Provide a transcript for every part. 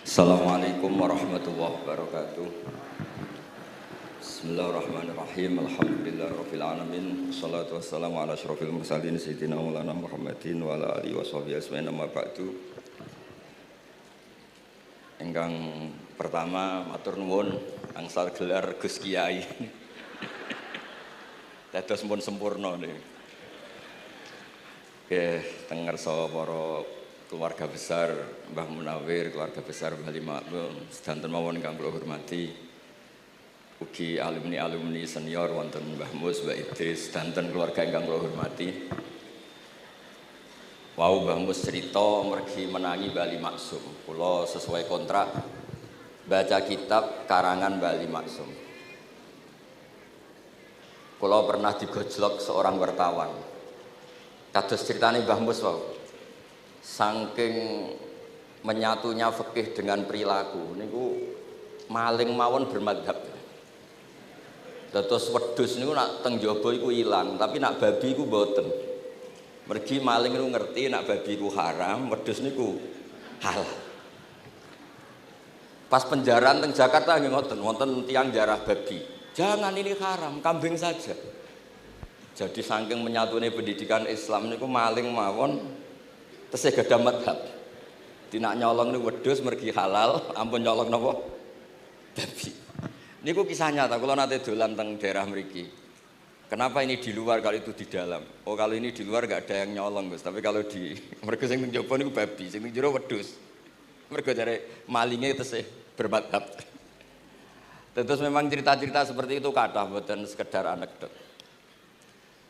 Assalamualaikum warahmatullahi wabarakatuh. Bismillahirrahmanirrahim. Alhamdulillahirabbil alamin. Wassalatu wassalamu ala asyrofil mursalin sayyidina Maulana Muhammadin wa ala alihi washabihi ajmain amma ba'du. Ingkang pertama matur nuwun angsal gelar Gus Kiai. Dados pun sempurna niki. Nggih, teng ngarsa para keluarga besar Mbah Munawir, keluarga besar Mbah Limakmum, sedanten mawon ingkang kula hormati. Ugi alumni senior wonten Mbah Mus, Mbah Idris, sedanten keluarga ingkang kula hormati. Wau Mbah Mus cerita mergi menangi Bali Maksum. Kula sesuai kontrak baca kitab karangan Bali Maksum. Kula pernah digojlok seorang wartawan. Kados ceritane Mbah Mus wau. Saking menyatunya fikih dengan perilaku niku maling mawon bermadhab. Dados wedhus niku nak teng jaba iku ilang, tapi nak babi iku mboten. Mergi maling niku ngerti nak babi iku haram, wedhus niku halal. Pas penjaraan teng Jakarta nggih ngoten, wonten tiyang jarah babi. Jangan ini haram, kambing saja. Jadi saking menyatune pendidikan Islam niku maling mawon tesih gadah madhab. Dinak nyolong niku wedhus mergi halal, ampun nyolong napa? Babi. Niku kisah nyata, kula nate dolan teng daerah mriki. Kenapa ini di luar kalau itu di dalam? Oh, kalau ini di luar enggak ada yang nyolong, Gus. Tapi kalau di mergo sing njaba niku babi, sing njero wedhus. Mergo jare malinge tesih bermadhab. Terus memang cerita-cerita seperti itu kathah mboten sekedar anekdot.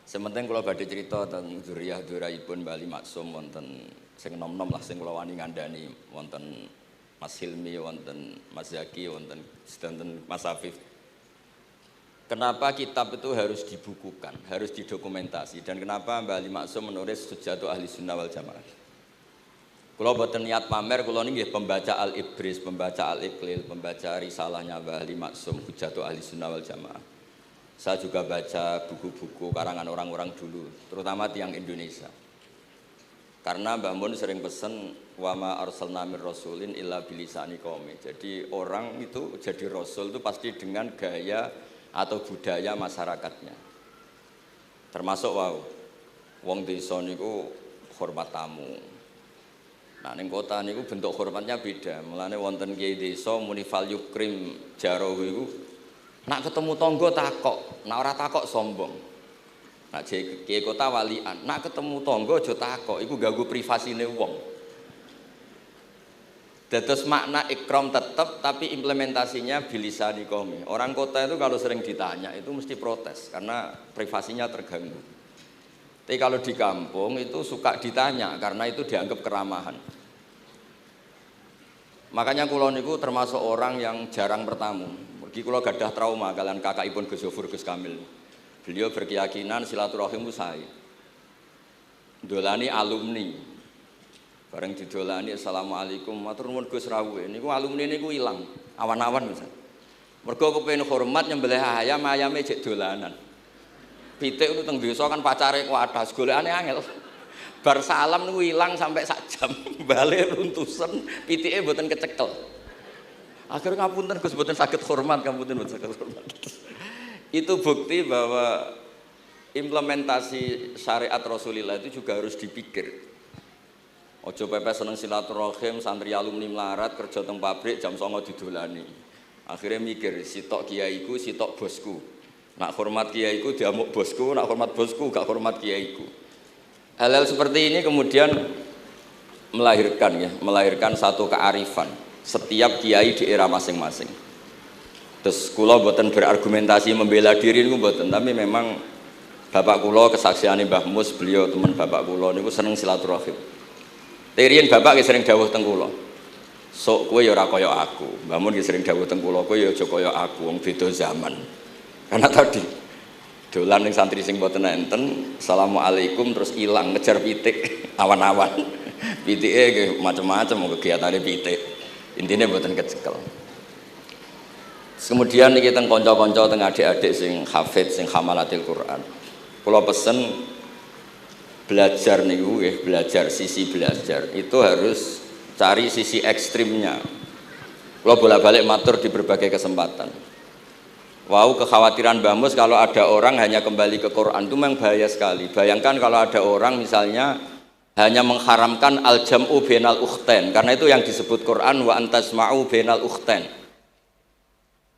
Sementing kula badhe crita tentang dzurriyyah-dzurriyyahipun Bali Maksum wonten sing nom-nom lah sing kula wani ngandani wonten Mas Hilmi, wonten Mas Zaki, wonten sedanten Mas Afif. Kenapa kitab itu harus dibukukan, harus didokumentasi, dan kenapa Bali Maksum menulis Hujjatu Ahli Sunnah wal Jamaah. Kula boten niat pamer, kula niki nggih pembaca Al-Ibris, pembaca Al-Iqlil, pembaca risalahnya Bali Maksum Hujjatu Ahli Sunnah wal Jamaah. Saya juga baca buku-buku karangan orang-orang dulu, terutama tiang Indonesia. Karena Mbah Mun sering pesen wa ma arsalna mir rasulin illa bilisani qaumi. Jadi orang itu jadi rasul itu pasti dengan gaya atau budaya masyarakatnya. Termasuk wong desa niku hormat tamu. Nah ning kota niku bentuk hormatnya beda. Mulane wonten kiai desa muni fal yukrim jarahu iku nak ketemu tonggo takok, nak ora takok sombong. Nak kiai kota walian, nak ketemu tonggo aja takok, iku ganggu privasine wong. Dados makna ikram tetep tapi implementasinya bilisani qaumi. Orang kota itu kalau sering ditanya itu mesti protes karena privasinya terganggu. Tapi kalau di kampung itu suka ditanya karena itu dianggap keramahan. Makanya kula niku termasuk orang yang jarang bertamu. Mergi kula gadah trauma kalian kakakipun Gus Zofur Gus Kamil. Beliau berkeyakinan silaturahim itu sae. Dolani alumni. Bareng didolani assalamualaikum matur nuwun Gus rawuh. Niku alumni niku ilang, awan-awan Mas. Mergo kepengin hormat nyembelih ayam, ayame jek dolanan. Pitik itu teng desa kan pacare kuwathas, golekane angel. Bar salam niku ilang sampai sak jam. Bale runtusen, pitike mboten kecekel. Akhirnya ngapunten Gus mboten saged hormat, ngapunten mboten saged hormat. Itu bukti bahwa implementasi syariat Rasulullah itu juga harus dipikir. Ojo pepe seneng silaturahim, santri alumni melarat kerja teng pabrik jam 09.00 didolani. Akhirnya mikir, sitok kiaiku, sitok bosku. Nak hormat kiaiku diamuk bosku, nak hormat bosku gak hormat kiaiku. Hal-hal seperti ini kemudian melahirkan satu kearifan setiap kiai di era masing-masing. Terus kula mboten berargumentasi membela diri niku mboten, tapi memang bapak kula kesaksiane Mbah Mus, beliau teman bapak kula niku seneng silaturahim. Teriyen bapak ki sering dawuh teng kula. Sok kowe ya ora kaya aku. Mbah Mun ki sering dawuh teng kula, kowe ya aja kaya aku, wong beda zaman. Karena tadi dolan ning santri sing mboten enten, assalamualaikum terus ilang ngejar pitik awan-awan. Pitike nggih macam-macam kegiatane pitik. Intine mboten kecekel. Kemudian niki teng kanca-kanca teng adik-adik sing hafid sing hamalatil Quran. Kula pesen belajar niku nggih, belajar sisi belajar itu harus cari sisi ekstrimnya. Kalau bolak-balik matur di berbagai kesempatan. Wow, kekhawatiran Mbah Mus kalau ada orang hanya kembali ke Quran itu memang bahaya sekali. Bayangkan kalau ada orang misalnya hanya mengharamkan al-jam'u bainal ukhtain, karena itu yang disebut Quran wa antasma'u bainal ukhtain.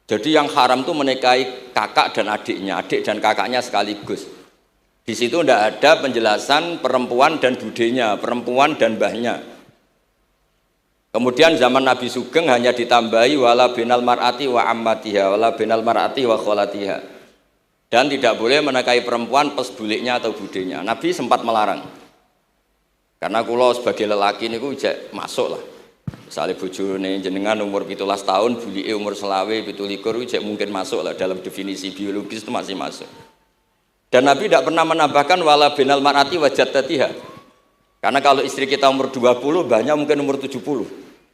Jadi yang haram itu menikahi kakak dan adiknya, adik dan kakaknya sekaligus. Di situ tidak ada penjelasan perempuan dan budenya, perempuan dan mbahnya. Kemudian zaman Nabi Sugeng hanya ditambahi wala binal mar'ati wa ammatiha, wala binal mar'ati wa kholatiha. Dan tidak boleh menikahi perempuan pesbuliknya atau budenya. Nabi sempat melarang. Karena kula sebagai lelaki niku ijek masuk lah. Misalnya bojone jenengan umur 17 tahun, bulike umur selawe 17 ijek mungkin masuk lah dalam definisi biologis itu masih masuk. Dan Nabi tidak pernah menambahkan wala binal mar'ati wa jaddatiha. Karena kalau istri kita umur 20, banyak mungkin umur 70.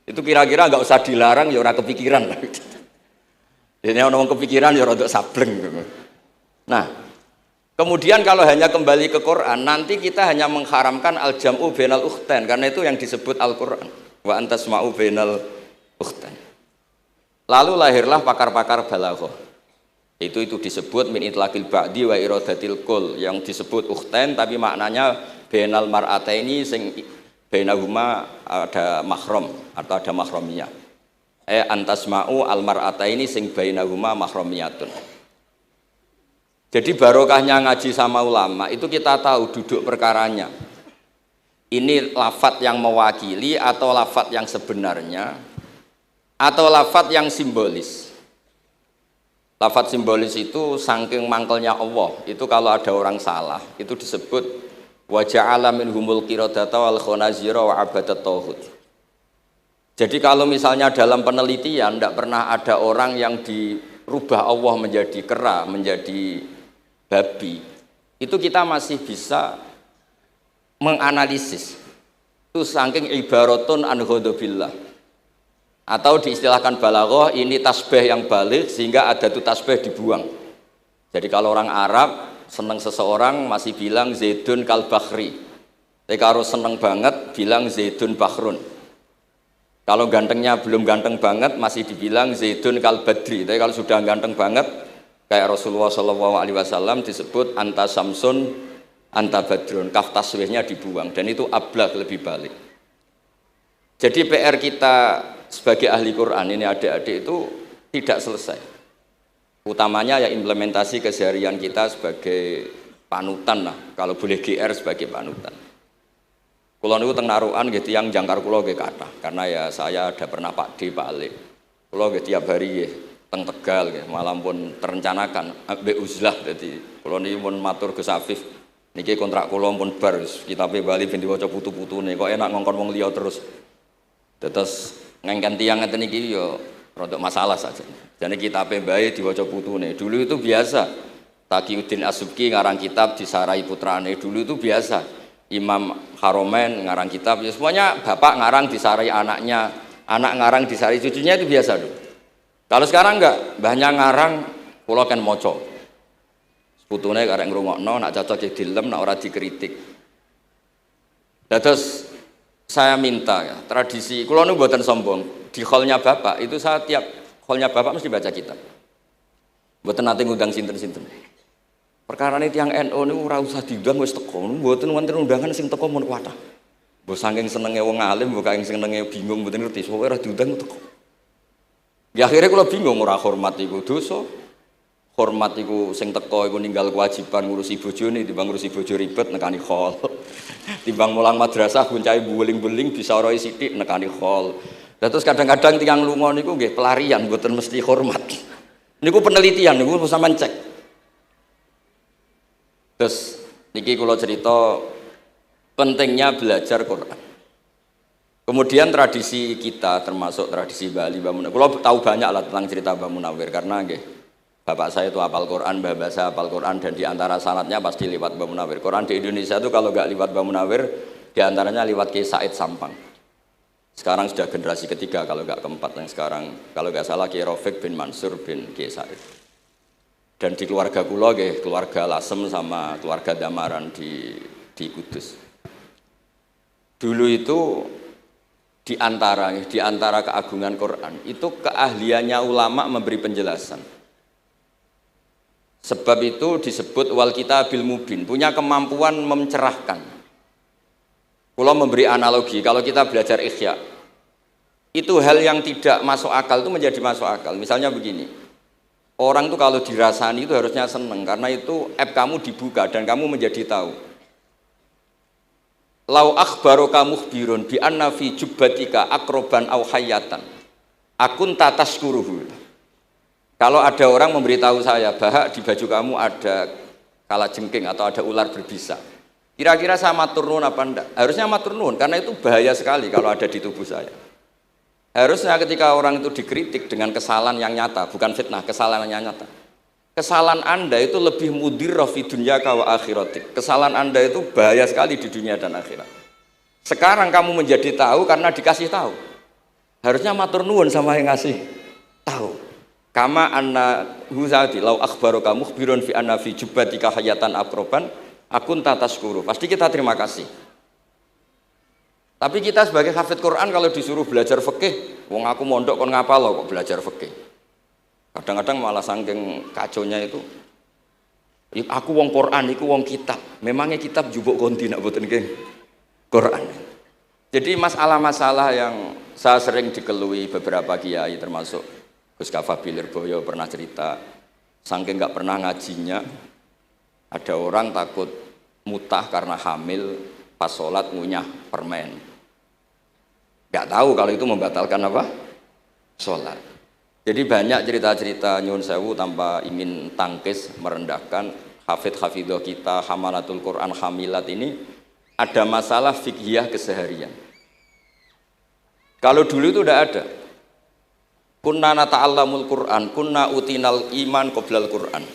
Itu kira-kira nggak usah dilarang, ya orang kepikiran lah. Jadi orang kepikiran ya untuk sableng. Nah, kemudian kalau hanya kembali ke Quran, nanti kita hanya mengharamkan al-jam'u bainal ukhtain, karena itu yang disebut Al-Quran. Wa antasma'u bainal ukhtain. Lalu lahirlah pakar-pakar balaghah. Itu disebut min itlaqil ba'di wa iradatil kul, yang disebut ukhtain tapi maknanya bainal mar'ataini sing bainahuma ada mahram atau ada mahramiyah. Antasma'u al mar'ataini sing bainahuma mahramiyatun. Jadi barokahnya ngaji sama ulama itu kita tahu duduk perkaranya. Ini lafadz yang mewakili atau lafadz yang sebenarnya atau lafadz yang simbolis. Lafadz simbolis itu saking mangkelnya Allah. Itu kalau ada orang salah itu disebut wa ja'ala minhumul qiradata wal khanazira wa abadat tauhid. Jadi kalau misalnya dalam penelitian tidak pernah ada orang yang dirubah Allah menjadi kera, menjadi babi, itu kita masih bisa menganalisis. Itu saking ibaratun an ghadabillah. Atau diistilahkan balaghah, ini tasbih yang balik sehingga ada tuh tasbih dibuang. Jadi kalau orang Arab senang seseorang masih bilang Zaidun kal bakhri. Tapi kalau senang banget bilang Zaidun bakhrun. Kalau gantengnya belum ganteng banget masih dibilang Zaidun kal badri. Tapi kalau sudah ganteng banget kayak Rasulullah SAW disebut anta samsun anta badrun. Kaf taswihnya dibuang dan itu ablagh lebih balik. Jadi PR kita sebagai ahli Quran ini adik-adik itu tidak selesai. Utamanya ya implementasi keseharian kita sebagai panutan lah, kalau boleh GR sebagai panutan. Kulo niku teng Narukan nggih tiyang jangkar kulo nggih kathah, karena ya saya ada pernah Pak D, Pak Ali. Kulo nggih tiap hari nggih teng Tegal nggih, malam pun terencanakan ambek uzlah dadi kulo niki pun matur Gus Afif. Niki kontrak kulo pun bar kitabe Bali ben diwaca putu-putune, kok enak ngongkon wong liya terus. Terus ngengken tiyang ngeten iki yo rodok masalah saja. Jadi kitab bae diwaca putune. Dulu itu biasa. Taqiyuddin As-Subki ngarang kitab disarai putrane. Dulu itu biasa. Imam Haromen ngarang kitab, ya semuanya bapak ngarang disarai anaknya, anak ngarang disarai cucunya, itu biasa dulu. Kalau sekarang enggak, mbahnya ngarang kula kan maca. Putune karek ngrungokno, nak cocok ya dilem, nak ora dikritik. Terus saya minta ya, tradisi kula niku mboten sombong, di hallnya bapak itu saya tiap hallnya bapak mesti baca kitab. Mboten nate ngundang sinten-sinten. Perkara ini tiang NU niku ora usah diundang wis teko, mboten wonten undangan sing teko mun kuwatah. Mbok saking senenge wong alim, mbok saking senenge bingung mboten ngerti, sowe ora diundang teko. Ya akhirnya kula bingung, ora hormat iku dosa. Hormat iku sing teko iku ninggal kewajiban ngurusi bojone, timbang ngurusi bojo ribet nekani hall. Timbang mulang madrasah buncai buling-buling bisa roi sithik nekani hall. Lah terus kadang-kadang tiyang lunga niku nggih pelarian mboten mesti hormat. Niku penelitian niku sampean cek. Terus niki kula cerita pentingnya belajar Quran. Kemudian tradisi kita termasuk tradisi Bali Mbah Munawir. Kula tahu banyak lah tentang cerita Mbah Munawir karena nggih bapak saya itu hafal Quran, mbah saya hafal Quran, dan diantara sanadnya pasti lewat Mbah Munawir. Quran di Indonesia itu kalau nggak lewat Mbah Munawir, diantaranya lewat Kiai Said Sampang. Sekarang sudah generasi ketiga kalau nggak keempat yang sekarang, kalau nggak salah Kiai Rafiq bin Mansur bin Kiai Said. Dan di keluarga kula nggih, keluarga Lasem sama keluarga Damaran di Kudus. Dulu itu di antara keagungan Quran itu keahliannya ulama memberi penjelasan. Sebab itu disebut wal kitabil mubin, punya kemampuan mencerahkan. Kalau memberi analogi, kalau kita belajar Ihya, itu hal yang tidak masuk akal itu menjadi masuk akal. Misalnya begini, orang tuh kalau dirasani itu harusnya seneng karena itu app kamu dibuka dan kamu menjadi tahu. Lau akhbaroka mukhbirun bi anna fi jubbatika akroban aw hayatan akun tataskuruhu. Kalau ada orang memberitahu saya bahwa di baju kamu ada kalajengking atau ada ular berbisa, kira-kira saya matur nuwun apa enggak? Harusnya matur nuwun karena itu bahaya sekali kalau ada di tubuh saya. Harusnya ketika orang itu dikritik dengan kesalahan yang nyata, bukan fitnah, kesalahan yang nyata. Kesalahan Anda itu lebih mudirrah fi dunyaka wa akhiratik. Kesalahan Anda itu bahaya sekali di dunia dan akhirat. Sekarang kamu menjadi tahu karena dikasih tahu. Harusnya matur nuwun sama yang ngasih tahu. Kama anna huzati lau akhbaroka mukhbirun fi anna fi jubbatika hayatan akroban akun tataskuru. Pasti kita terima kasih. Tapi kita sebagai hafid Quran kalau disuruh belajar fikih, wong aku mondok kon ngapal loh kok belajar fikih. Kadang-kadang malah saking kaconya itu, aku wong Quran, aku wong kitab. Memangnya kitab jubuk konti nak boten ke Quran. Jadi masalah-masalah yang saya sering dikelui beberapa kiai termasuk Gus Kafabi Lirboyo pernah cerita, saking nggak pernah ngajinya, ada orang takut mutah karena hamil pas sholat ngunyah permen. Nggak tahu kalau itu membatalkan apa? Sholat. Jadi banyak cerita-cerita nyun sewu tanpa ingin tangkis merendahkan hafidh-hafidhah kita, hamalatul Quran, hamilat ini ada masalah fiqhiyah keseharian. Kalau dulu itu udah ada. Kunna nata'allamul Quran, kunna utinal iman qoblal Quran.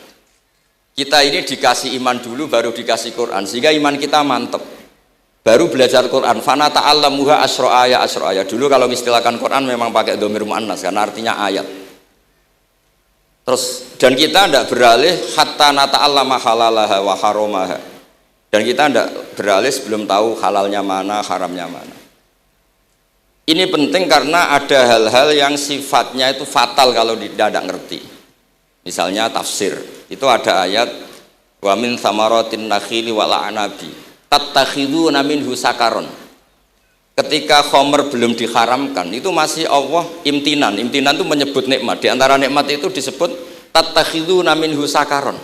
Kita ini dikasih iman dulu baru dikasih Quran sehingga iman kita mantap. Baru belajar Quran. Fana ta'allamuha asra ayat. Dulu kalau istilahkan Quran memang pakai dhamir muannas karena artinya ayat. Terus dan kita tidak beralih hatta nata'allama halalaha wa haramaha. Dan kita tidak beralih sebelum tahu halalnya mana, haramnya mana. Ini penting karena ada hal-hal yang sifatnya itu fatal kalau tidak ngerti. Misalnya tafsir. Itu ada ayat wa min thamaratin nakhili wal a'nabi tattakhiduna minhu sakaron. Ketika khomer belum diharamkan, itu masih Allah imtinan. Imtinan itu menyebut nikmat. Di antara nikmat itu disebut tattakhiduna minhu sakaron.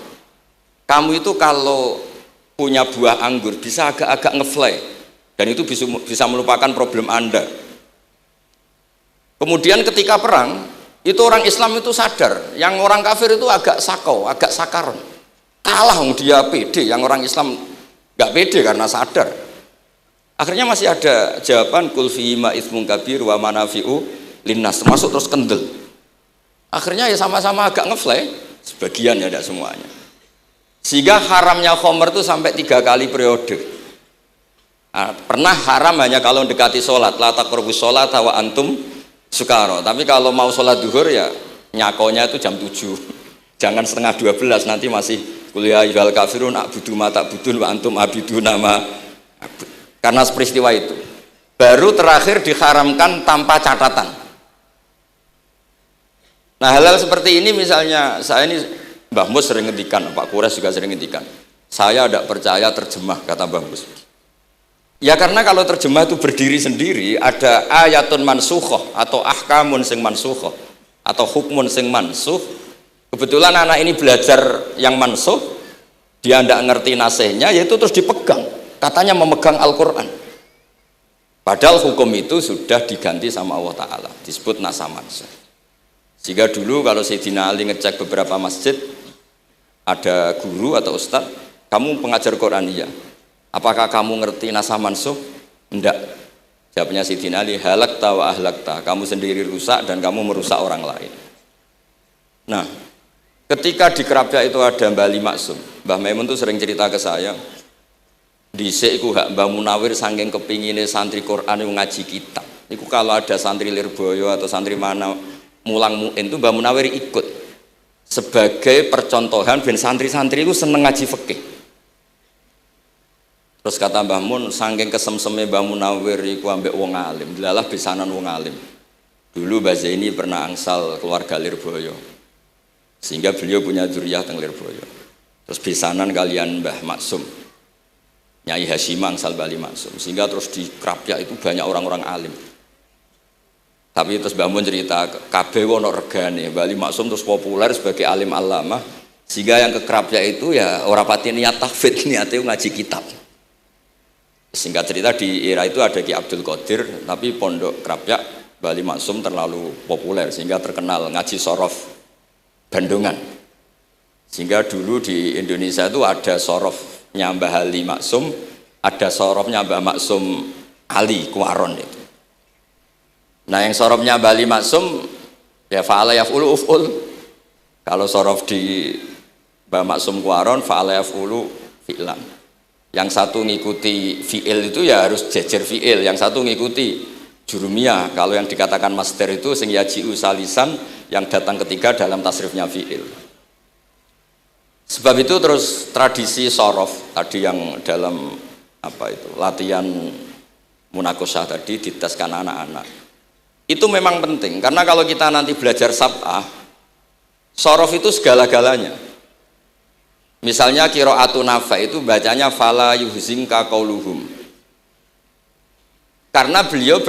Kamu itu kalau punya buah anggur bisa agak-agak ngefly dan itu bisa melupakan problem Anda. Kemudian ketika perang, itu orang Islam itu sadar, yang orang kafir itu agak sakau, agak sakaron. Kalah dia pede, yang orang Islam nggak pede karena sadar. Akhirnya masih ada jawaban kul fihima itsmun kabir wa manafi'u linnas, masuk terus kendel. Akhirnya ya sama-sama agak ngefly, sebagian ya tidak semuanya. Sehingga haramnya khomer itu sampai 3 kali periode. Pernah haram hanya kalau mendekati sholat, la taqrabus sholat wa antum sukaro. Tapi kalau mau sholat duhur ya nyakonya itu jam 7. Jangan setengah 12 nanti masih kuliah ayyuhal kafirun a'budu ma ta'budun wa antum abiduna ma. Karena peristiwa itu baru terakhir diharamkan tanpa catatan. Nah hal-hal seperti ini misalnya saya ini Mbah Mus sering ngendikan, Pak Kures juga sering ngendikan, saya tidak percaya terjemah, kata Mbah Mus. Ya karena kalau terjemah itu berdiri sendiri, ada ayatun mansukhoh atau ahkamun sing mansukhoh atau hukmun sing mansuh. Kebetulan anak ini belajar yang mansuh, dia tidak ngerti nasihnya, yaitu terus dipegang. Katanya memegang Al-Quran. Padahal hukum itu sudah diganti sama Allah Ta'ala, disebut nasah mansuh. Sehingga dulu kalau Sayyidina Ali ngecek beberapa masjid, ada guru atau ustadz, kamu pengajar Quran iya. Apakah kamu ngerti nasah mansuh? Enggak. Jawabnya Sayyidina Ali, halakta wa ahlakta. Kamu sendiri rusak dan kamu merusak orang lain. Nah, ketika di Kerapia itu ada Mbah Ali Maksum. Mbah Maimun itu sering cerita ke saya, dhisik iku hak Mbah Munawir saking kepingine santri Quran yang ngaji kitab. Iku kalau ada santri Lirboyo atau santri mana mulang muin itu Mbah Munawir ikut sebagai percontohan ben santri-santri itu seneng ngaji fikih. Terus kata Mbah Mun, saking kesemseme Mbah Munawir iku ambek wong alim, delalah besanan wong alim. Dulu Mbah Zaini pernah angsal keluarga Lirboyo, sehingga beliau punya dzurriyyah teng Lirboyo. Terus besanan kalian Mbah Maksum, Nyai Hasyim angsal Bali Maksum, sehingga terus di Krapyak itu banyak orang-orang alim. Tapi terus Mbah Mun cerita, kabeh ono regane, Bali Maksum terus populer sebagai alim allamah, sehingga yang ke Krapyak itu ya ora pati niat tahfidz, niatnya ngaji kitab. Singkat cerita di era itu ada Ki Abdul Qadir, tapi pondok Krapyak Bali Maksum terlalu populer sehingga terkenal ngaji sorof Bandungan. Sehingga dulu di Indonesia itu ada sorofnya Mbah Ali Maksum, ada sorofnya Mbah Maksum Ali Kuaron itu. Nah yang sorofnya Mbah Ali Maksum ya fa'ala yaf'ulu uf'ul. Kalau sorof di Mbah Maksum Kuaron fa'ala yaf'ulu fi'lan. Yang satu ngikuti fi'il itu ya harus jejer fi'il, yang satu ngikuti jurumiyah. Kalau yang dikatakan master itu sing yaji'u salisan, yang datang ketiga dalam tasrifnya fi'il. Sebab itu terus tradisi sorof tadi yang dalam apa itu latihan munakosah tadi diteskan anak-anak. Itu memang penting karena kalau kita nanti belajar sab'ah, sorof itu segala-galanya. Misalnya qiraatu Nafi' itu bacanya fala yuhzinka qauluhum. Karena beliau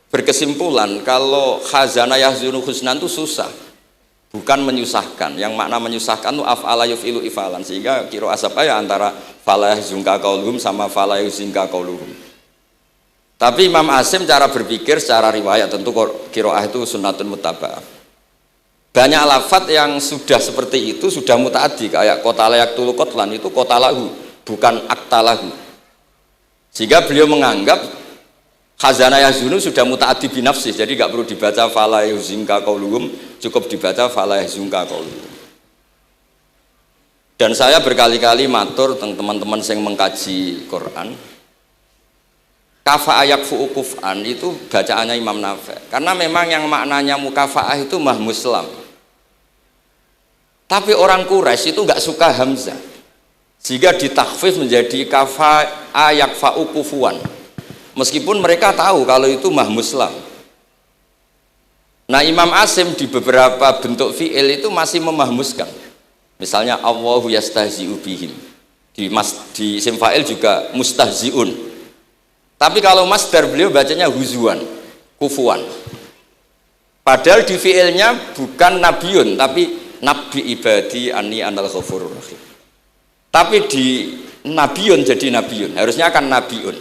berkesimpulan kalau khazana yahzunu husnan itu susah, bukan menyusahkan. Yang makna menyusahkan itu af'ala yuf'ilu ifalan, sehingga qiraat apa ya antara fala yahzunka qauluhum sama fala yuhzinka qauluhum. Tapi Imam Asim cara berpikir secara riwayat, tentu qiraat itu sunnatun muttaba'ah. Banyak lafadz yang sudah seperti itu sudah mutaaddi, kayak kota layak tulu kotlan itu kota lahu, bukan akta lahu. Sehingga beliau menganggap khazana yahzunu sudah mutaaddi binafsih, jadi nggak perlu dibaca fala yuhzinka qauluhum, cukup dibaca fala yahzunka qauluhum. Dan saya berkali-kali matur teman-teman yang mengkaji Quran, kafa'ah yakfu'u kuf'an itu bacaannya Imam Nafi', karena memang yang maknanya mukafa'ah itu mahmuslam. Tapi orang Quraisy itu nggak suka hamzah, sehingga ditakhfif menjadi kafa'ah yakfa'u kufuan, meskipun mereka tahu kalau itu mahmuslam. Nah Imam Asim di beberapa bentuk fi'il itu masih memahmuskan, misalnya Allahu yastahzi'u bihim, di isim fa'il juga mustahzi'un. Tapi kalau masdar beliau bacanya huzuan, kufuan. Padahal di fi'ilnya bukan nabiun, tapi nabi ibadi anni anal ghafurur rahim. Tapi di nabiun jadi nabiun, harusnya akan nabiun.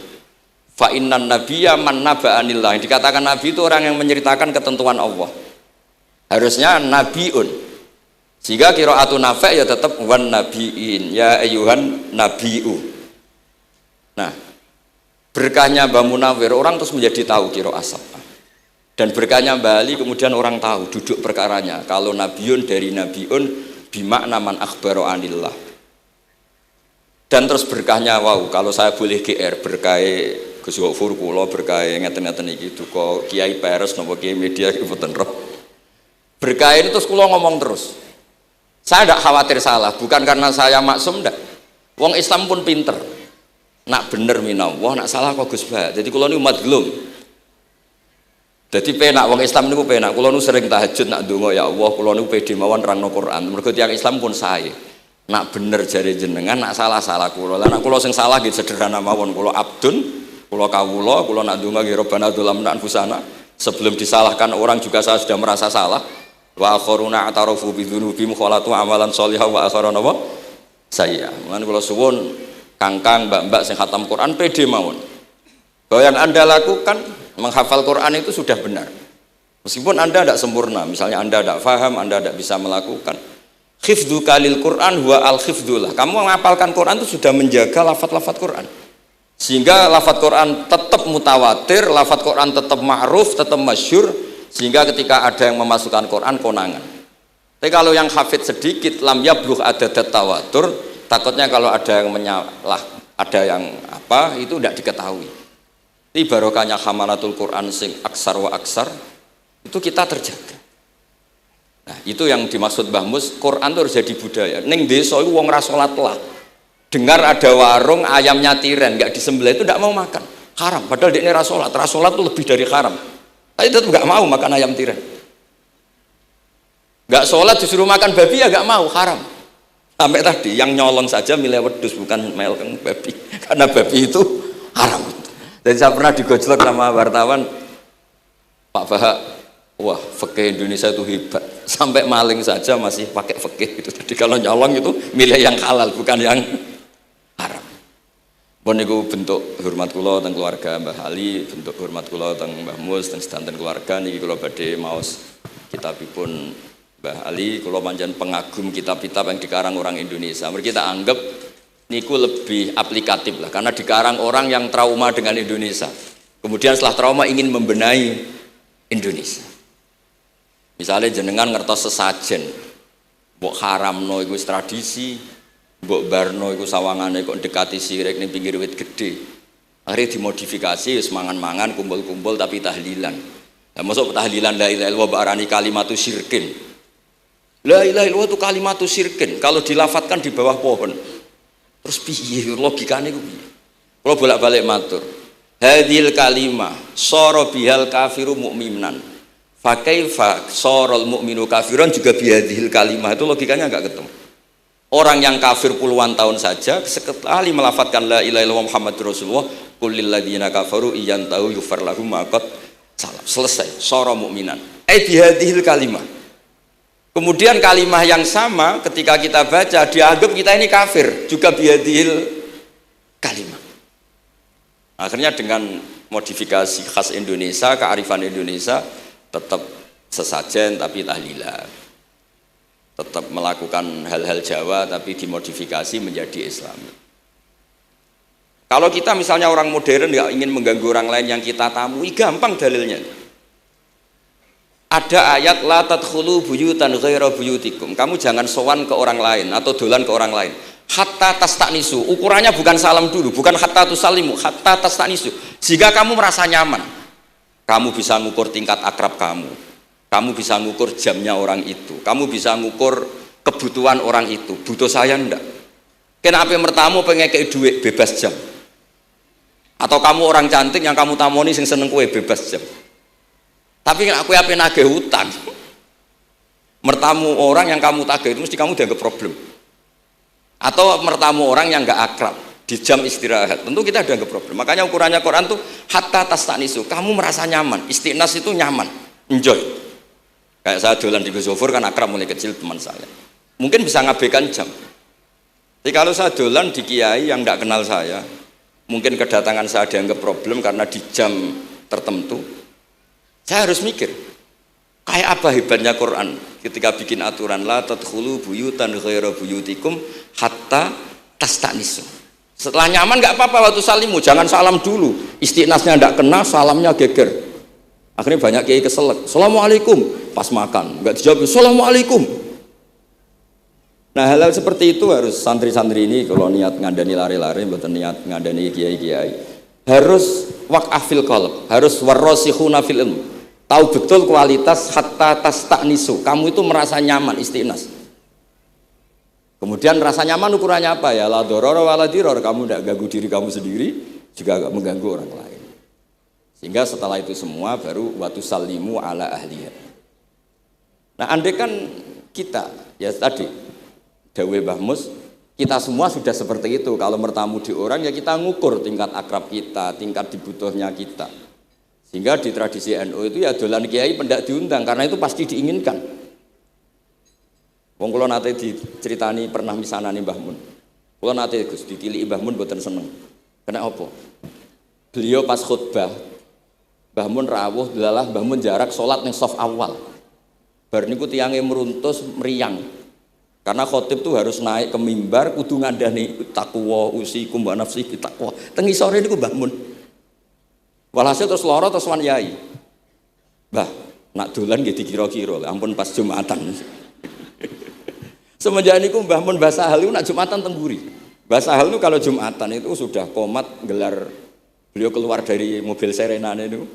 Fa innan nabiyya man naba'anillah. Yang dikatakan nabi itu orang yang menceritakan ketentuan Allah. Harusnya nabiun. Jika qiraatun Nafi' ya tetap wan nabiin, ya ayyuhan nabiu. Nah, berkahnya Mbah Munawir orang terus menjadi tahu qiraat sab'ah. Dan berkahnya Mbah Ali kemudian orang tahu duduk perkaranya. Kalau nabiun dari nabiun bimakna man akhbaro anillah. Dan terus berkahnya wow, kalau saya boleh GR berkah Gus Gofur kula berkah ngeten-ngeten iki duka Kiai Peres napa Kiai Media mboten roh. Berkah ini terus kula ngomong terus. Saya tidak khawatir salah, bukan karena saya maksum ndak. Wong Islam pun pinter. Nak bener minallah, nak salah kok Gus Bah. Jadi kula niku madlum. Jadi penak wong Islam niku penak. Kula nu sering tahajud nak ndonga ya Allah, kula niku pede mawon nerangno Quran. Mergo tiyang Islam pun sae. Nak bener jare jenengan, nak salah kula. Lah nak kula sing salah nggih sederhana mawon. Kula abdun, kula kawula, kula nak ndonga nggih Rabbana dzalamna anfusana. Sebelum disalahkan orang juga saya sudah merasa salah. Wa akharuna atarafu bi dzunubihim khalatu amalan shalihah wa akharuna wa sayya. Mulane kula suwun kangkang mbak-mbak sing khatam Quran pede mawon. Bahwa yang Anda lakukan menghafal Quran itu sudah benar. Meskipun Anda tidak sempurna, misalnya Anda tidak faham, Anda tidak bisa melakukan. Khifdhu kalil Quran huwa al-khifdullah. Kamu menghafalkan Quran itu sudah menjaga lafaz-lafaz Quran. Sehingga lafaz Quran tetap mutawatir, lafaz Quran tetap ma'ruf, tetap masyhur, sehingga ketika ada yang memasukkan Quran konangan. Tapi kalau yang hafid sedikit, lam yablugh adadat tawatur, takutnya kalau ada yang menyalah, ada yang apa, itu tidak diketahui. Ini barokahnya hamalatul Quran sing aksar wa aksar itu kita terjaga. Nah, itu yang dimaksud Mbah Mus, Quran itu harus jadi budaya. Ning desa iku wong ra salat lah. dengar ada warung ayamnya tiren nggak disembelih itu nggak mau makan, haram. Padahal dia ini rasolat itu lebih dari haram. Tapi tetap nggak mau makan ayam tiren. Nggak sholat disuruh makan babi ya nggak mau, haram. Sampai tadi yang nyolong saja milih wedus bukan meleng babi, karena babi itu haram. Dan saya pernah digojlok sama wartawan, Pak Bahak, wah fikih Indonesia itu hebat, sampai maling saja masih pakai fikih itu. Jadi kalau nyolong itu milih yang halal bukan yang haram. Pun niku bentuk hormat kula teng keluarga Mbah Ali, bentuk hormat kula teng Mbah Mus teng sedanten keluarga niki kula badhe maos kitabipun Mbah Ali. Kula pancen pengagum kitab-kitab yang dikarang orang Indonesia. Mereka kita anggap niku lebih aplikatif lah, karena dikarang orang yang trauma dengan Indonesia. Kemudian setelah trauma ingin membenahi Indonesia. Misalnya jenengan ngertos sesajen, mbok haramno iku tradisi, mbok barno iku sawangane kok dekati sirek ning pinggir wit gede. Akhirnya dimodifikasi wis mangan-mangan kumpul-kumpul tapi tahlilan. Lah mosok tahlilan la ilaha illallah barani kalimatu syirkin. La ilaha illallah itu kalimatu syirkin kalau dilafatkan di bawah pohon. Terus piye logikane ku piye? Kalau bolak-balik matur. Hadhil kalimah sara bihal kafiru mu'minan. Fa kaifa saral mu'minu kafiran juga bihadhil kalimah, itu logikanya enggak ketemu. Orang yang kafir puluhan tahun saja sekali melafatkan la ilaha illallah Muhammadur Rasulullah, qul lil ladzina kafaru iyantahu yufar lahum ma qad salam. Selesai, sara mu'minan. Bihadhil kalimah. Kemudian kalimah yang sama ketika kita baca dianggap kita ini kafir juga bihadil kalimah. Akhirnya dengan modifikasi khas Indonesia, kearifan Indonesia, tetap sesajen tapi tahlilan, tetap melakukan hal-hal Jawa tapi dimodifikasi menjadi Islami. Kalau kita misalnya orang modern nggak ingin mengganggu orang lain yang kita tamui, gampang dalilnya. Ada ayat la tadkhulu buyutan ghaira buyutikum. Kamu jangan sowan ke orang lain atau dolan ke orang lain. Hatta tastanisu. Ukurannya bukan salam dulu, bukan hatta tusalimu, hatta tastanisu. Jika kamu merasa nyaman, kamu bisa ngukur tingkat akrab kamu. Kamu bisa ngukur jamnya orang itu. Kamu bisa ngukur kebutuhan orang itu. Butuh saya ndak? Kenapa mertamu pengen kei duit bebas jam? Atau kamu orang cantik yang kamu tamoni sing seneng kue bebas jam? Tapi aku apa nagih hutang, mertamu orang yang kamu tagih itu mesti kamu dianggap problem. Atau mertamu orang yang nggak akrab di jam istirahat, tentu kita dianggap problem. Makanya ukurannya Quran tuh hatta tastanisu, kamu merasa nyaman. Istiqnas itu nyaman, enjoy. Kayak saya dolan di Gosofur kan akrab mulai kecil teman saya. Mungkin bisa ngabaikan jam. Tapi kalau saya dolan di kiai yang nggak kenal saya, mungkin kedatangan saya dianggap problem karena di jam tertentu. Saya harus mikir, kayak apa hebatnya Quran ketika bikin aturan la tadkhulu buyutan ghaira buyutikum hatta tastanisu. Setelah nyaman nggak apa-apa waktu salimu, jangan salam dulu. Istiqnasnya nggak kena, salamnya geger. Akhirnya banyak kiai keselak. Assalamualaikum pas makan, nggak dijawab. Assalamualaikum. Nah hal-hal seperti itu harus santri-santri ini kalau niat ngandani lari-lari, bukan niat ngandani kiai-kiai, harus waqafil qalb, harus warrasikhuna fil ilm. Tahu betul kualitas hatta tastanisu. Kamu itu merasa nyaman istiqnas. Kemudian rasa nyaman ukurannya apa ya? La doror wala diror. Kamu tidak ganggu diri kamu sendiri, juga gak mengganggu orang lain. Sehingga setelah itu semua baru watu salimu ala ahliya. Nah, andai kan kita ya tadi dawe Mbah Mus, kita semua sudah seperti itu. Kalau bertamu di orang ya kita ngukur tingkat akrab kita, tingkat dibutuhnya kita. Sehingga di tradisi NU itu ya dolan kiai pendak diundang karena itu pasti diinginkan. Wong kula nate diceritani pernah misanani Mbah Mun. Kula nate Gus ditiliki Mbah Mun mboten seneng. Kena apa? Beliau pas khutbah Mbah Mun rawuh delalah Mbah Mun jarak salat ning saf awal. Bar niku tiyange meruntus meriang. Karena khotib tuh harus naik ke mimbar kudu ngandani takwa usikum wa nafsi bitakwa. Teng isore niku Mbah Mun. Walhasil terus loro terus wan yai. Mbah, nak dolan nggih dikira-kira, ampun pas Jumatan. Semenjak niku Mbah Mun Mbah Sahal niku nak Jumatan teng mburi. Mbah Sahal niku kalau Jumatan itu sudah komat gelar, beliau keluar dari mobil serenane niku.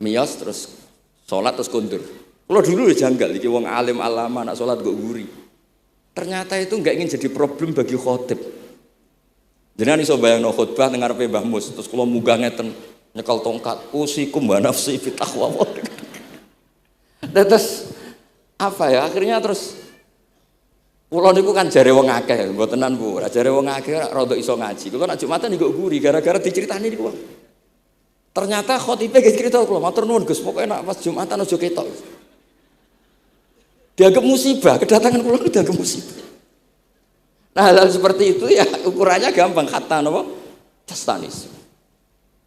Miyos terus salat terus kondur. Kalau dulu ya janggal iki wong alim alama nak salat kok mburi. Ternyata itu enggak ingin jadi problem bagi khotib. Jenengan iso bayangno khutbah teng ngarepe Mbah Mus, terus kula munggah ngeten nyekel tongkat, usikum wa nafsi fi taqwa. Terus apa ya? Akhirnya terus kula niku kan jare wong akeh, mbotenan Bu. Jare wong akeh rada iso ngaji. Kula nak Jumatan niku guri gara-gara diceritani niku. Ternyata khotibe ge cerita kula, matur nuwun Gus, pokoke nak pas Jumatan aja ketok. Dianggap musibah, kedatangan kula dianggap musibah. Nah, hal seperti itu ya ukurannya gampang, kata napa? Tastanis.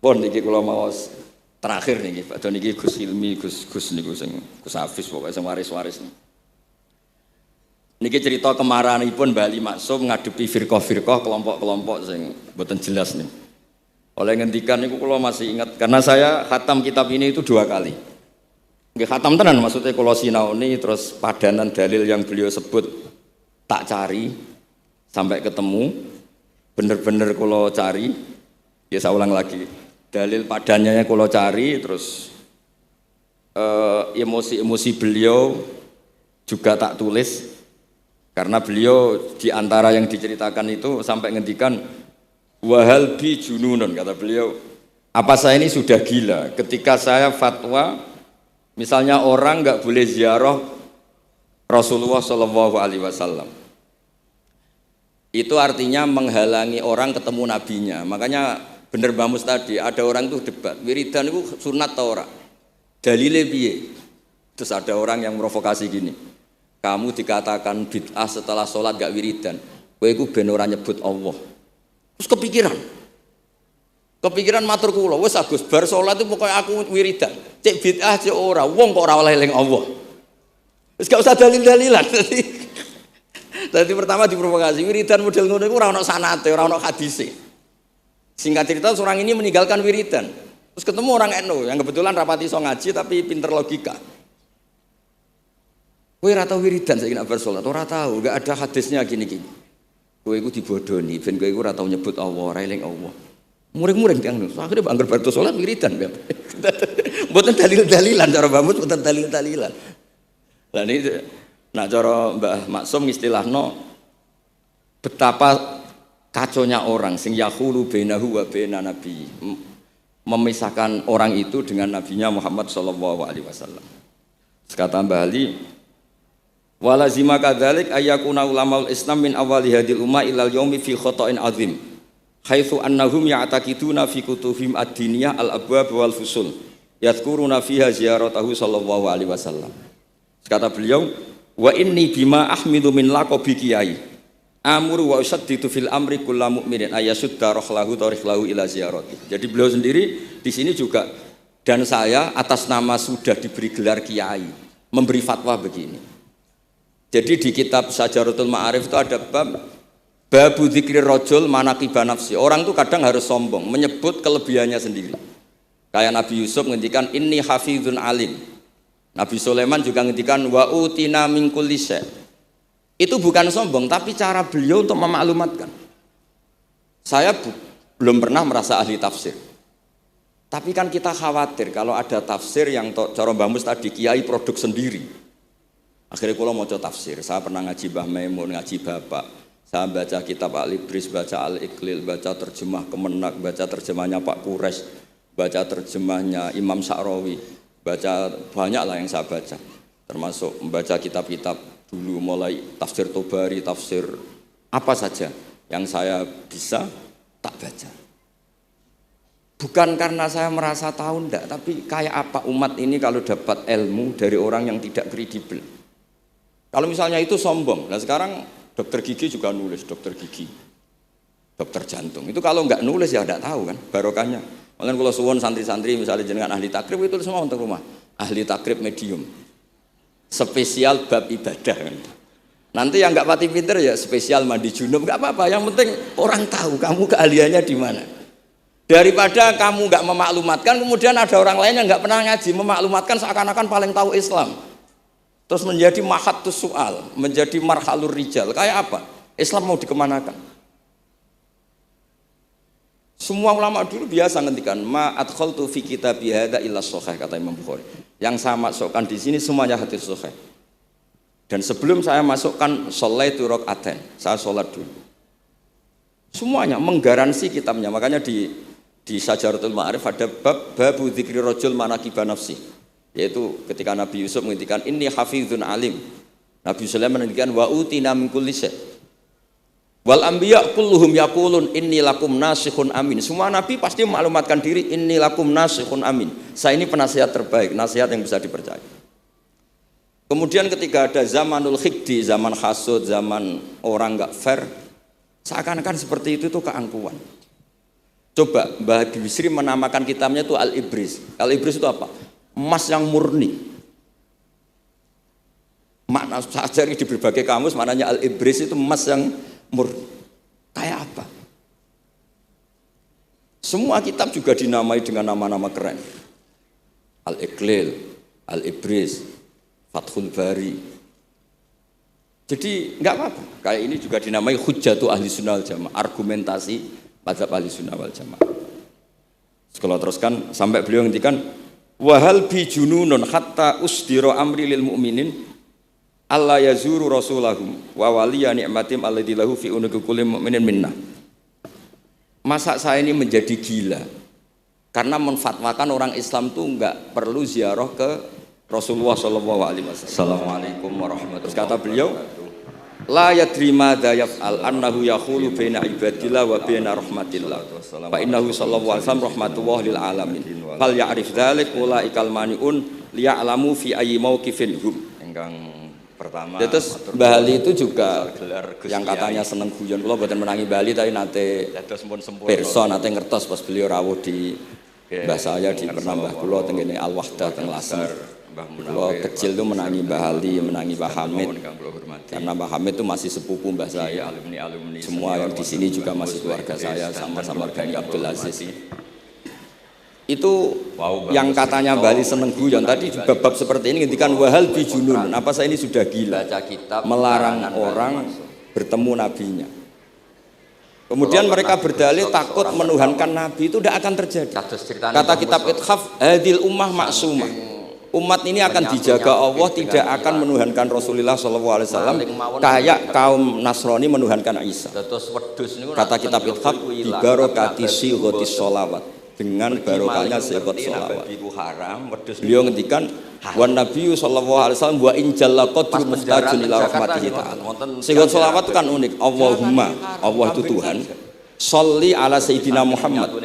Pun niki kula maos terakhir niki, Pak Don niki Gus Hilmi, Gus niku sing Gus Hafiz pokoke sing waris-waris. Niki cerita kemarahanipun Mbah Ali Maksum ngadepi firqah-firqah kelompok-kelompok sing mboten jelas nih. Oleh ngendikan niku kula masih ingat karena saya khatam kitab ini itu 2 kali. Nggih khatam tenan maksudnya kula sinaoni terus padanan dalil yang beliau sebut tak cari sampai ketemu, bener-bener kula cari, ya saya ulang lagi, dalil padannya kula cari, terus emosi-emosi beliau juga tak tulis, karena beliau diantara yang diceritakan itu sampai ngendikan wahal bi jununun, kata beliau, apa saya ini sudah gila, ketika saya fatwa, misalnya orang nggak boleh ziarah Rasulullah SAW. Itu artinya menghalangi orang ketemu nabinya. Makanya bener Mbah Mus tadi, ada orang tuh debat, wiridan itu sunat atau ora? Dalile piye? Terus ada orang yang provokasi gini, kamu dikatakan bid'ah setelah sholat gak wiridan, kowe iku ben ora nyebut Allah. Terus kepikiran matur kula, wis Agus bar sholat itu pokoknya aku wiridan. Cek bid'ah cek ora, wong kok ora oleh eling Allah. Wis gak usah dalil-dalilan. Jadi pertama diprovokasi, wiridan model ngono iku ora ono sanate, ora ono hadise. Singkat cerita seorang ini meninggalkan wiridan. Terus ketemu orang NU yang kebetulan rapati iso ngaji tapi pinter logika. Kowe ora tau wiridan saiki nek bar salat, ora tau, enggak ada hadisnya gini-gini. Kowe iku dibodoni, ben kowe iku ora tau nyebut Allah, ora eling Allah. Muring-muring tiyang niku. Akhire angger bar salat wiridan. Mboten dalil-dalilan cara Mbah Mus, mboten dalil-dalilan. Lah niki nah cara Mbah Maksum istilahno betapa kaconya orang sing yahulu bainahu wa baina nabi, memisahkan orang itu dengan nabinya Muhammad sallallahu alaihi wasallam. Kata Mbah Ali, walazima kadzalik ayyakuna ulamaul Islam min awali hadil umma ilal yaumi fi khata'in azim. Haitsu annahum ya'taqiduna fi kutubihim ad-diniyah al-abwab wal fusul. Yadhkuruna fiha ziyaratahu sallallahu alaihi wasallam. Kata beliau, wa inni bima ahmidu min laqabi kiai amuru wa usaddidu fil amri kullu mu'minin ayasudda rahlahu tariklahu ila ziyarati. Jadi beliau sendiri di sini juga dan saya atas nama sudah diberi gelar kiai memberi fatwa begini. Jadi di kitab Sajaratul Ma'arif itu ada babu dzikri rajul manaqiba nafsi. Orang itu kadang harus sombong menyebut kelebihannya sendiri. Kayak Nabi Yusuf ngendikan inni hafizun alim. Nabi Sulaiman juga ngendikan wa utina min kulli syai'. Itu bukan sombong tapi cara beliau untuk memaklumatkan. Saya belum pernah merasa ahli tafsir. Tapi kan kita khawatir kalau ada tafsir yang cara Mbah Mus tadi kiai produk sendiri. Akhirnya kalau mau tafsir, saya pernah ngaji Mbah Maimun, ngaji Bapak. Saya baca kitab Al-Ibris, baca Al-Iqlil, baca terjemah Kemenak, baca terjemahnya Pak Quraisy, baca terjemahnya Imam Sa'rawi. Baca banyak lah yang saya baca, termasuk membaca kitab-kitab dulu mulai tafsir Tobari, tafsir apa saja yang saya bisa tak baca. Bukan karena saya merasa tahu enggak, tapi kayak apa umat ini kalau dapat ilmu dari orang yang tidak kredibel. Kalau misalnya itu sombong, nah sekarang dokter gigi juga nulis, dokter gigi, dokter jantung, itu kalau enggak nulis ya enggak tahu kan barokahnya. Makanya kalau suwon santri-santri misalnya jenengan ahli takrib itu semua untuk rumah. Ahli takrib medium. Spesial bab ibadah kan. Nanti yang enggak pati pinter ya spesial mandi junub, enggak apa-apa. Yang penting orang tahu kamu keahliannya di mana. Daripada kamu enggak memaklumatkan kemudian ada orang lain yang enggak pernah ngaji memaklumatkan seakan-akan paling tahu Islam. Terus menjadi mahatus soal, menjadi marhalur rijal. Kayak apa? Islam mau dikemanakan? Semua ulama dulu biasa ngendikan ma adkhaltu fi kitabi hadza illa shahih, kata Imam Bukhari. Yang saya masukkan di sini semuanya hadis sahih. Dan sebelum saya masukkan sholaitu rakaatain, saya sholat dulu. Semuanya menggaransi kitabnya. Makanya di Syajaratul Ma'arif ada babu dzikri rajul manaqiba nafsi. Yaitu ketika Nabi Yusuf menghentikan inni hafizun alim. Nabi Sulaiman menghentikan wa utina min kulli syai'. Wal anbiya kulluhum yaqulun inni lakum nasikhun amin. Semua nabi pasti memaklumatkan diri inni lakum nasikhun amin. Saya ini penasihat terbaik, nasihat yang bisa dipercaya. Kemudian ketika ada zamanul khiddi, zaman hasud, zaman orang enggak fair, seakan-akan seperti itu tuh keangkuhan. Coba Mbah Bisri menamakan kitabnya itu Al-Ibris. Al-Ibris itu apa? Emas yang murni. Makna saya cari di berbagai kamus maknanya Al-Ibris itu emas yang murni. Kayak apa? Semua kitab juga dinamai dengan nama-nama keren. Al-Iqlil, Al-Ibris, Fathul Bari. Jadi enggak apa-apa. Kayak ini juga dinamai Hujjatu Ahli Sunnah wal Jamaah, argumentasi mazhab Ahli Sunnah wal Jamaah. Kalau teruskan sampai beliau ngendikan wahal bi jununun hatta usdiro amri lil mu'minin Allah yazuru rasulahum wa waliya ni'matim alladzi lahu fi unuqi kulli mu'minin minna. Masa saya ini menjadi gila karena menfatwakan orang Islam tuh enggak perlu ziarah ke Rasulullah sallallahu alaihi wasallam. Assalamualaikum warahmatullahi wabarakatuh. Kata beliau, la yadri ma yaf'al annahu yaqulu baina ibadillah wa baina rahmatillah. Fa innahu sallallahu alaihi wasallam rahmatullah lil alamin. Fal ya'rif dzalik ulaikal maniun liya'lamu fi ayyi mauqifin hum. Engkang pertama. Terus Bali itu juga yang katanya seneng guyon, kula mboten menangi Bali tapi nate pirsa nate ngertos pas beliau rawuh di mbah saya di Pernambah kula teng kene Al Wahdah teng Lasem. Kula kecil tuh menangi Mbah Ali, menangi Mbah Hamid. Karena Mbah Hamid itu masih sepupu mbah saya. Semua yang di sini juga masih keluarga saya sama-sama Bani Abdul Aziz. Itu yang katanya Bali seneng guyon tadi juga bab seperti ini ngendikan wahal bijunun. Apa saya ini sudah gila melarang orang bertemu nabinya. Kemudian mereka berdalil takut menuhankan nabi itu tidak akan terjadi. Kata kitab Ithaf hadil ummah maksumah. Umat ini akan dijaga Allah, tidak akan menuhankan Rasulullah SAW kayak kaum Nasrani menuhankan Isa. Kata kitab Ithaf bibarokati sighatis sholawat, dengan barokahnya sighat sholawat. Beliau ngendikan wan nabiyyu sallallahu alaihi wasallam wa in jalla qadru mustajun ila rahmatihi ta'ala. Sighat sholawat itu kan unik. Allahumma, Allah itu Tuhan. Sholli ala sayyidina Muhammad.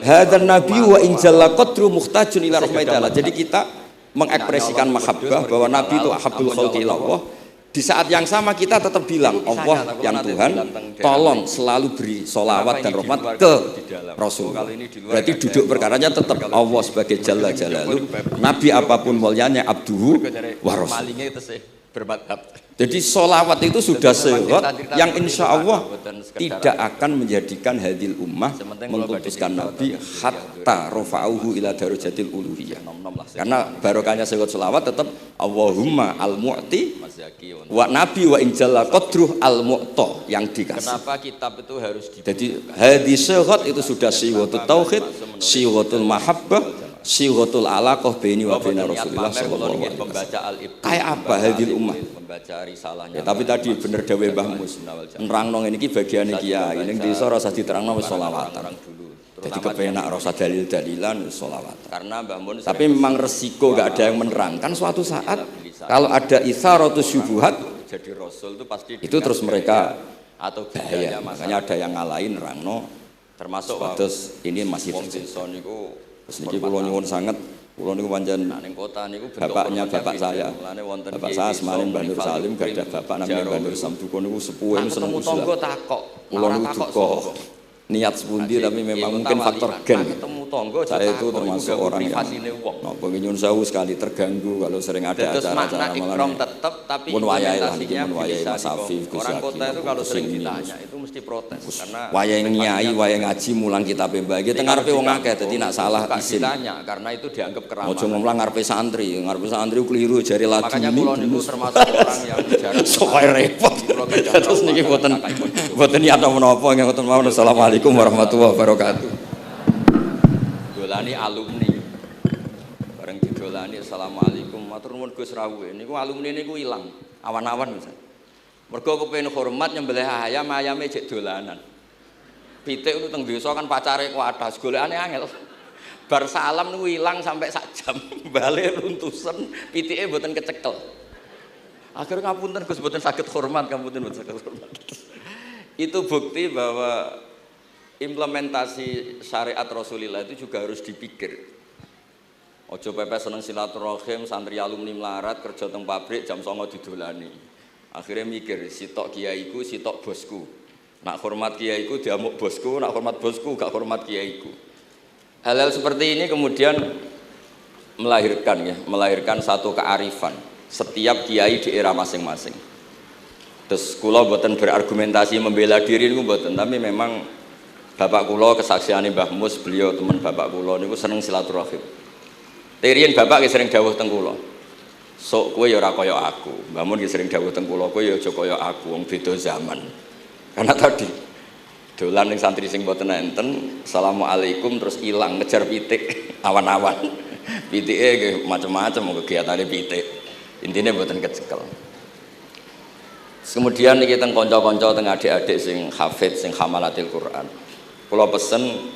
Hadzal nabiyyu wa in jalla qadru muhtajun ila rahmatihi ta'ala. Jadi kita mengekspresikan mahabbah bahwa Nabi itu ahabbul khalqi ilallah. Di saat yang sama kita tetap bilang Allah yang Tuhan tolong selalu beri sholawat dan rahmat ke Rasulullah. Berarti duduk perkaranya tetap Allah sebagai Jalla Jalaluh, Nabi apapun mulianya abduhu wa rasul. Jadi sholawat itu sudah sehat yang insya Allah tidak akan menjadikan hadil ummah mengkultuskan Nabi hatta rofa'uhu ila darujatil uluhiyah. Karena barokahnya sehat sholawat tetap Allahumma al-mu'ti wa nabi wa injalla qadruh al-mu'ta yang dikasih. Kenapa kitab itu harus jadi hadis sehat itu sudah siwatul tauhid, siwatul mahabbah, sighatul alaqah baini wa baina Rasulillah sallallahu alaihi wasallam. Kayak apa hadil ummah? Ya, tapi tadi bener dawuh Mbah Mus. Nerangno ngene iki bagiane kiai ning desa ora usah diterangno wis selawatan. Jadi kepenak ora usah dalil-dalilan selawatan. Karena Mbah Mun tapi memang resiko enggak ada yang menerangkan suatu saat kalau ada itsaratus syubhat jadi rasul itu pasti itu terus mereka atau bahaya. Makanya ada yang ngalahin nerangno termasuk terus ini masih desa niku. Terus niki kula nyuwun sanget, kula niku pancen ning kota niku bapaknya bapak saya. Bapak saya asmane Mbah Nur Salim, gadah bapak namanya Mbah Nur Samduko niku sepuh seneng usul. Kula niku duka niat sepundi tapi memang mungkin faktor gen. Saya itu termasuk orang yang napa nyuwun sewu sekali terganggu kalau sering ada acara-acara malam. Tetap tapi pun wayahe lah niki mun wayahe Mas Afif Gus Yaki. Orang kota itu kalau sering ditanya itu mesti protes karena wayahe nyai, wayahe ngaji mulang kitabe Mbah iki teng ngarepe wong akeh dadi nak salah isin. Karena itu dianggap keramat. Ojo ngomong ngarepe santri keliru jari lagi. Makanya kula niku termasuk orang yang jarang sok repot. Terus niki mboten niat menapa ngoten mawon. Assalamualaikum warahmatullahi wabarakatuh. Dolani alumni. Bareng didolani assalamualaikum. Matur nuwun Gus Rawuh. Niku alumni niku ilang awan-awan Mas. Mergo kepengin hormat nyembelih ayam, ayame jek dolanan. Pitik itu teng desa kan pacare kuwathas, golekane angel. Bar salam niku ilang sampai sak jam. Bale runtusen, pitike mboten kecekel. Akhirnya ngapunten Gus mboten saged hormat, ngapunten mboten saged hormat. Itu bukti bahwa implementasi syariat Rasulullah itu juga harus dipikir. Ojo pepes seneng silaturahim, santri alumni melarat kerja teng pabrik jam 09.00 didolani. Akhirnya mikir, sitok kiaiku, sitok bosku. Nak hormat kiaiku diamuk bosku, nak hormat bosku gak hormat kiaiku. Hal-hal seperti ini kemudian melahirkan satu kearifan setiap kiai di era masing-masing. Terus kula mboten berargumentasi membela diri niku mboten, tapi memang bapak kula kesaksiane Mbah Mus, beliau teman bapak kula niku seneng silaturahim. Terian bapak ki sering dawuh teng kula. Sok kowe ya ora kaya aku. Mbah Mun ki sering dawuh teng kula, kowe ya aja kaya aku, wong beda zaman. Karena tadi dolan ning santri sing mboten enten, asalamualaikum terus ilang ngejar pitik awan-awan. Pitike nggih macam-macam kegiatane pitik. Intine mboten kecekel. Kemudian niki teng kanca-kanca teng adik-adik sing hafid sing hamalatil Quran. Kula pesen